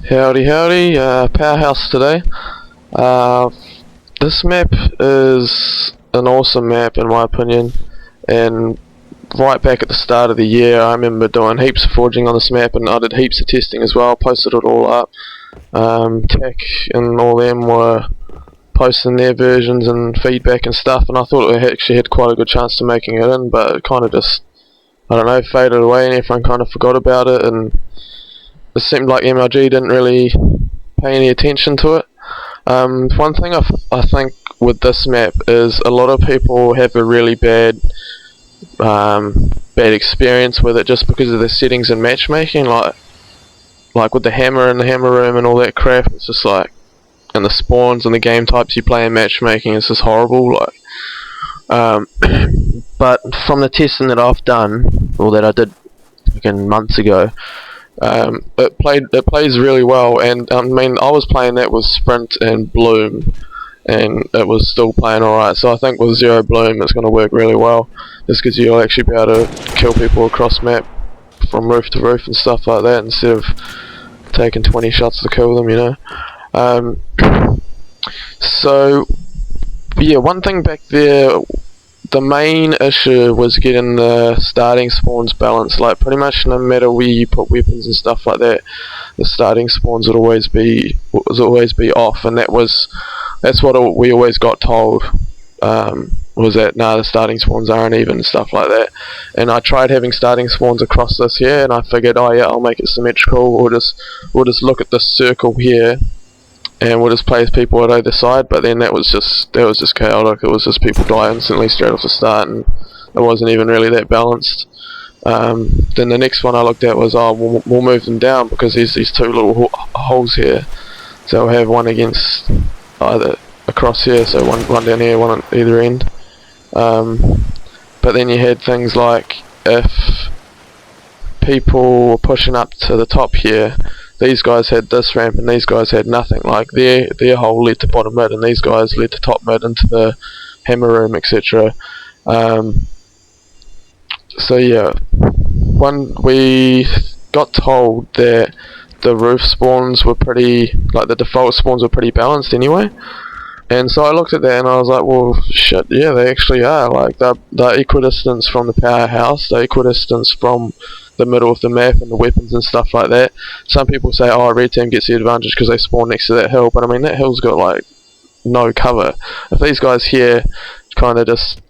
Howdy howdy, Powerhouse today. Uh, this map is an awesome map in my opinion, and right back at the start of the year I remember doing heaps of forging on this map, and I did heaps of testing as well, posted it all up. Tech and all them were posting their versions and feedback and stuff, and I thought it actually had quite a good chance to making it in, but it kind of just, I don't know, faded away and everyone kind of forgot about it, and it seemed like MLG didn't really pay any attention to it. One thing I think with this map is a lot of people have a really bad experience with it just because of the settings and matchmaking, like with the hammer and the hammer room and all that crap. It's just like, and the spawns and the game types you play in matchmaking, it's just horrible. But from the testing that I've done, or that I did again months ago, it plays really well, and I mean I was playing that with Sprint and Bloom, and it was still playing alright. So I think with Zero Bloom it's going to work really well, just because you'll actually be able to kill people across map from roof to roof and stuff like that, instead of taking 20 shots to kill them, you know. So yeah, one thing back there, the main issue was getting the starting spawns balanced. Like pretty much no matter where you put weapons and stuff like that, the starting spawns would always be off, and that's what we always got told. Was that nah, the starting spawns aren't even and stuff like that. And I tried having starting spawns across this here, and I figured, oh yeah, I'll make it symmetrical. We'll just look at this circle here, and we'll just play as people at either side. But then that was just chaotic. It was just people die instantly straight off the start, and it wasn't even really that balanced. Then the next one I looked at was, oh, we'll move them down, because there's these two little holes here, so we'll have one against either across here, so one down here, one on either end. But then you had things like, if people were pushing up to the top here, these guys had this ramp and these guys had nothing. Like their hole led to bottom mid, and these guys led to top mid into the hammer room, etc. So yeah, we got told that the roof spawns were pretty, like the default spawns were pretty balanced anyway. And so I looked at that and I was like, well shit, yeah, they actually are. Like the equidistance from the Powerhouse, the equidistance from the middle of the map and the weapons and stuff like that. Some people say, oh, red team gets the advantage because they spawn next to that hill, but I mean that hill's got like no cover. If these guys here kind of just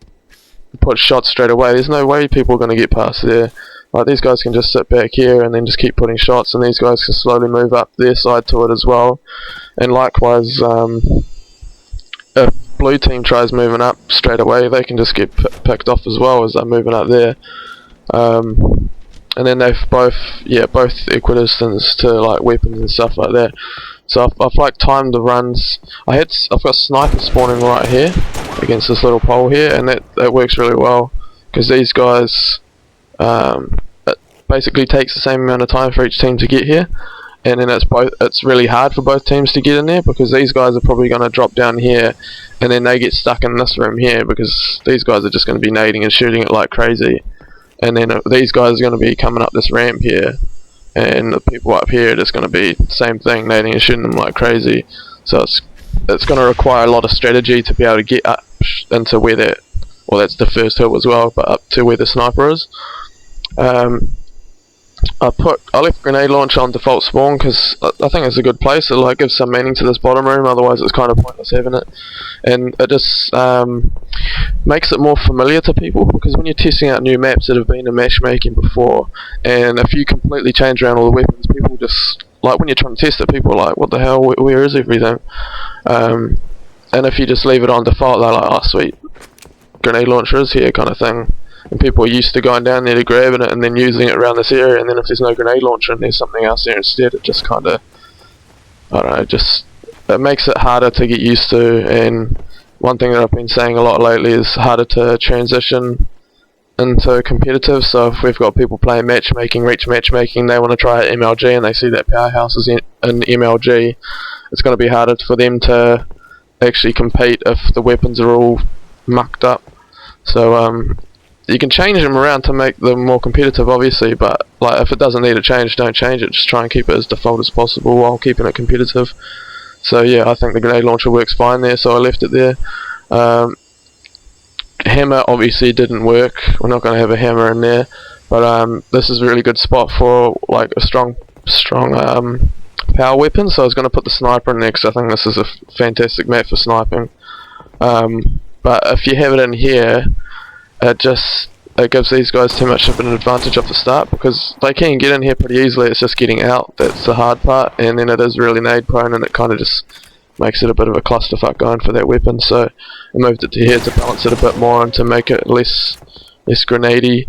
put shots straight away, there's no way people are going to get past there. Like these guys can just sit back here and then just keep putting shots, and these guys can slowly move up their side to it as well. And likewise, if blue team tries moving up straight away, they can just get picked off as well as they're moving up there. And then they've both equidistance to like weapons and stuff like that. So I've like timed the runs. I've got snipers spawning right here against this little pole here, and that works really well, because these guys, it basically takes the same amount of time for each team to get here, and then it's really hard for both teams to get in there, because these guys are probably going to drop down here and then they get stuck in this room here, because these guys are just going to be nading and shooting it like crazy. And then these guys are going to be coming up this ramp here, and the people up here are just going to be the same thing, nading and shooting them like crazy. So it's going to require a lot of strategy to be able to get up into where that's the first hill as well, but up to where the sniper is. I left grenade launch on default spawn because I think it's a good place. It like gives some meaning to this bottom room, otherwise it's kind of pointless having it. And it just makes it more familiar to people, because when you're testing out new maps that have been in matchmaking before, and if you completely change around all the weapons, people just, like when you're trying to test it, people are like, what the hell, where is everything? And if you just leave it on default, they're like, oh sweet, grenade launcher is here kind of thing. And people are used to going down there to grabbing it and then using it around this area, and then if there's no grenade launcher and there's something else there instead, it just kind of, I don't know, it makes it harder to get used to. And one thing that I've been saying a lot lately is harder to transition into competitive. So if we've got people playing matchmaking, reach matchmaking, they want to try MLG and they see that Powerhouse is in MLG, it's going to be harder for them to actually compete if the weapons are all mucked up. So you can change them around to make them more competitive, obviously, but like if it doesn't need a change, don't change it. Just try and keep it as default as possible while keeping it competitive. So yeah, I think the grenade launcher works fine there, so I left it there. Hammer obviously didn't work. We're not going to have a hammer in there, but this is a really good spot for like a strong power weapon. So I was going to put the sniper in there because I think this is a fantastic map for sniping. But if you have it in here, it gives these guys too much of an advantage off the start, because they can get in here pretty easily. It's just getting out that's the hard part, and then it is really nade prone, and it kind of just makes it a bit of a clusterfuck going for that weapon. So I moved it to here to balance it a bit more and to make it less grenadey.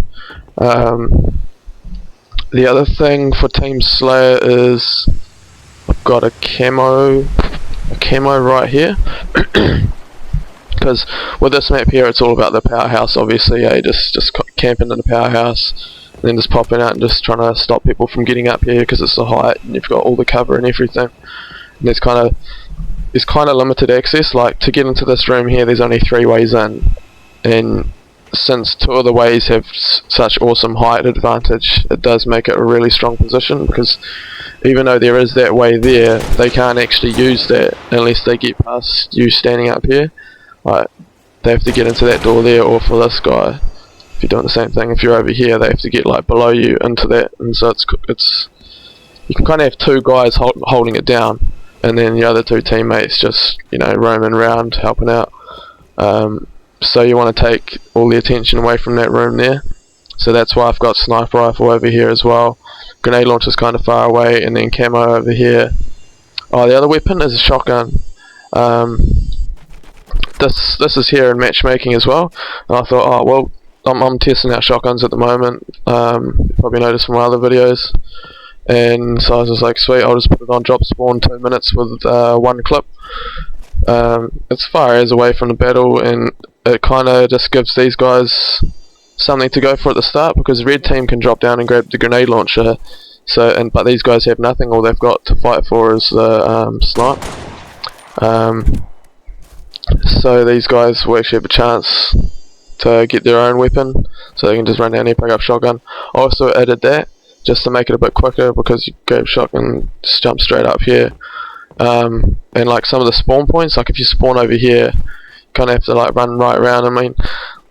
The other thing for Team Slayer is I've got a camo right here. Because with this map here, it's all about the Powerhouse, obviously. Just camping in the Powerhouse, and then just popping out and just trying to stop people from getting up here because it's the height and you've got all the cover and everything. And there's kind of limited access. Like to get into this room here, there's only 3 ways in, and since 2 of the ways have such awesome height advantage, it does make it a really strong position, because even though there is that way there, they can't actually use that unless they get past you standing up here. Like, they have to get into that door there, or for this guy, if you're doing the same thing, if you're over here, they have to get like below you into that, and so it's you can kind of have 2 guys holding it down, and then the other 2 teammates just, you know, roaming around helping out. So you want to take all the attention away from that room there. So that's why I've got sniper rifle over here as well. Grenade launcher's kind of far away, and then camo over here. Oh, the other weapon is a shotgun. This is here in matchmaking as well, and I thought, oh well, I'm testing out shotguns at the moment. You probably noticed from my other videos, and so I was just like, sweet, I'll just put it on drop spawn 2 minutes with 1 clip. It's far as away from the battle, and it kind of just gives these guys something to go for at the start, because red team can drop down and grab the grenade launcher. So, but these guys have nothing. All they've got to fight for is the snipe. So these guys will actually have a chance to get their own weapon, so they can just run down here, pick up shotgun. I also added that just to make it a bit quicker, because you grab shotgun, just jump straight up here. And like some of the spawn points, like if you spawn over here, you kind of have to like run right around. I mean,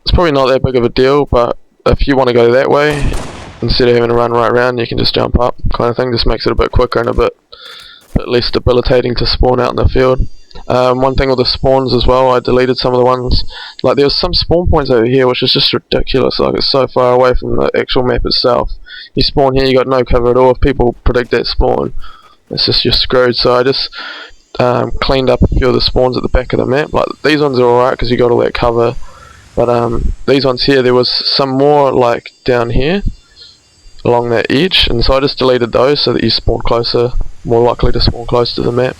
it's probably not that big of a deal, but if you want to go that way, instead of having to run right around, you can just jump up, kind of thing. Just makes it a bit quicker and a bit less debilitating to spawn out in the field. One thing with the spawns as well, I deleted some of the ones, like there was some spawn points over here which is just ridiculous. Like it's so far away from the actual map itself. You spawn here, you got no cover at all. If people predict that spawn, it's just you're screwed. So I just cleaned up a few of the spawns at the back of the map. Like these ones are alright because you got all that cover, but these ones here, there was some more like down here along that edge, and so I just deleted those so that you spawn closer, more likely to spawn close to the map.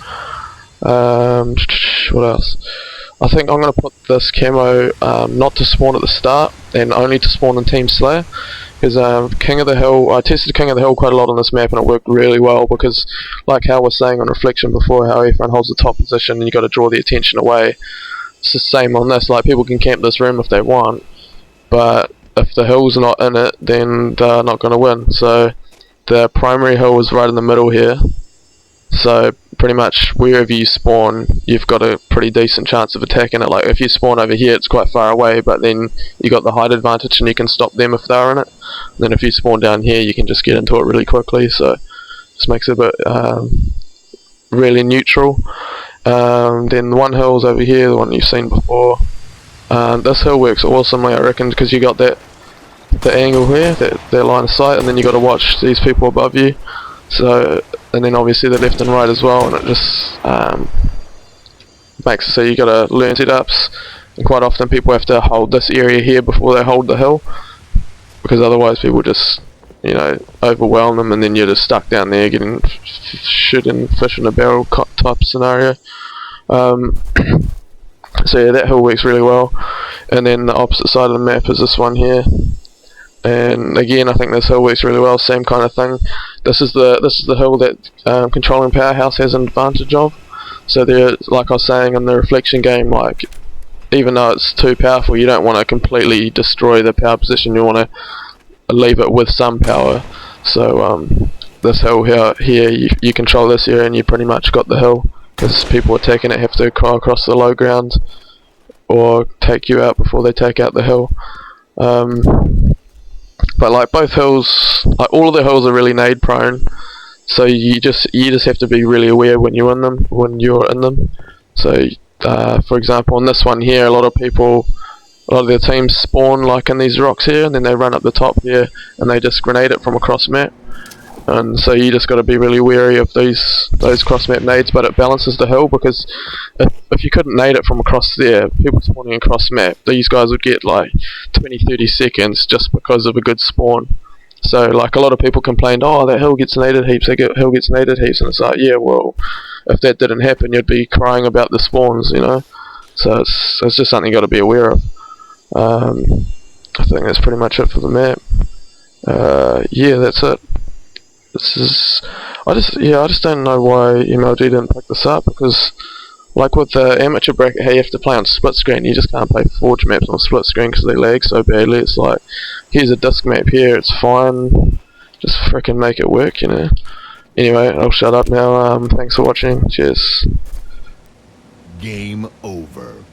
What else? I think I'm going to put this camo not to spawn at the start, and only to spawn in Team Slayer, because King of the Hill, I tested King of the Hill quite a lot on this map, and it worked really well, because like how I was saying on Reflection before, how everyone holds the top position and you got to draw the attention away. It's the same on this. Like people can camp this room if they want, but if the hill's not in it, then they're not going to win. So the primary hill is right in the middle here, so pretty much wherever you spawn, you've got a pretty decent chance of attacking it. Like if you spawn over here, it's quite far away, but then you got the height advantage and you can stop them if they're in it. And then if you spawn down here, you can just get into it really quickly, so just makes it a bit really neutral. Then the one hill's over here, the one you've seen before. This hill works awesomely, I reckon, because you got the angle here, that line of sight, and then you got to watch these people above you. So, and then obviously the left and right as well, and it just makes it so you got to learn setups, and quite often people have to hold this area here before they hold the hill, because otherwise people just, you know, overwhelm them, and then you're just stuck down there getting shooting fish in a barrel type scenario. So yeah, that hill works really well. And then the opposite side of the map is this one here, and again I think this hill works really well, same kind of thing. This is the hill that controlling Powerhouse has an advantage of. So there, like I was saying in the Reflection game, like even though it's too powerful, you don't want to completely destroy the power position. You want to leave it with some power. So this hill here you control this area and you pretty much got the hill, because people attacking it have to go across the low ground or take you out before they take out the hill. But like both hills, like all of the hills are really nade prone, so you just have to be really aware when you're in them. So for example, on this one here, a lot of their teams spawn like in these rocks here, and then they run up the top here and they just grenade it from across map. And so you just got to be really wary of those cross map nades, but it balances the hill, because if you couldn't nade it from across there, people spawning across map, these guys would get like 20-30 seconds just because of a good spawn. So like a lot of people complained, oh, that hill gets naded heaps, hill gets naded heaps, and it's like, yeah, well, if that didn't happen, you'd be crying about the spawns, you know. So it's just something you got to be aware of. I think that's pretty much it for the map. Yeah, that's it. I just don't know why MLG didn't pick this up, because like with the amateur bracket, hey, you have to play on split screen. You just can't play Forge maps on split screen because they lag so badly. It's like, here's a disc map here, it's fine, just frickin' make it work, you know. Anyway, I'll shut up now. Thanks for watching. Cheers. Game over.